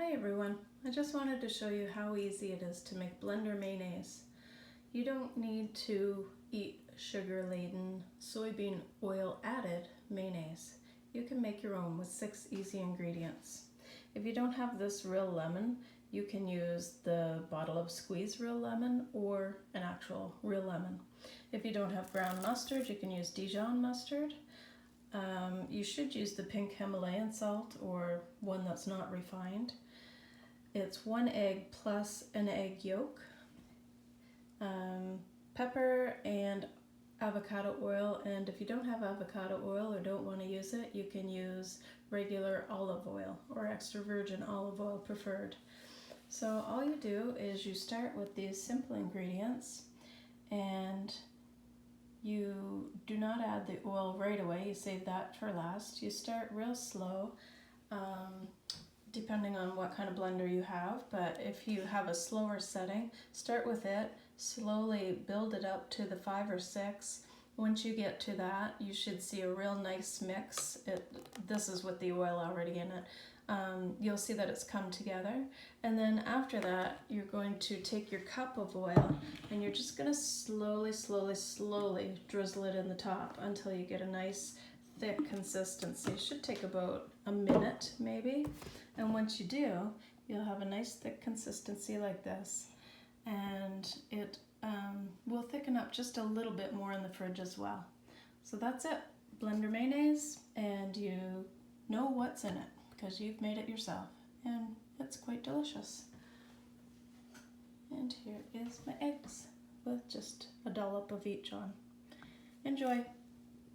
Hi everyone, I just wanted to show you how easy it is to make blender mayonnaise. You don't need to eat sugar-laden, soybean oil added mayonnaise. You can make your own with 6 easy ingredients. If you don't have this real lemon, you can use the bottle of squeezed real lemon or an actual real lemon. If you don't have ground mustard, you can use Dijon mustard. You should use the pink Himalayan salt or one that's not refined. It's 1 egg plus an egg yolk, pepper and avocado oil, and if you don't have avocado oil or don't want to use it, you can use regular olive oil or extra virgin olive oil preferred. So all you do is you start with these simple ingredients and you do not add the oil right away, you save that for last. You start real slow, depending on what kind of blender you have, but if you have a slower setting, start with it, slowly build it up to the 5 or 6. Once you get to that, you should see a real nice mix. This is with the oil already in it. You'll see that it's come together, and then after that you're going to take your cup of oil and you're just going to slowly drizzle it in the top until you get a nice thick consistency. It should take about a minute maybe, and once you do, you'll have a nice thick consistency like this, and it will thicken up just a little bit more in the fridge as well. So that's it, blender mayonnaise, and you know what's in it because you've made it yourself, and it's quite delicious. And here is my eggs with just a dollop of each on. Enjoy!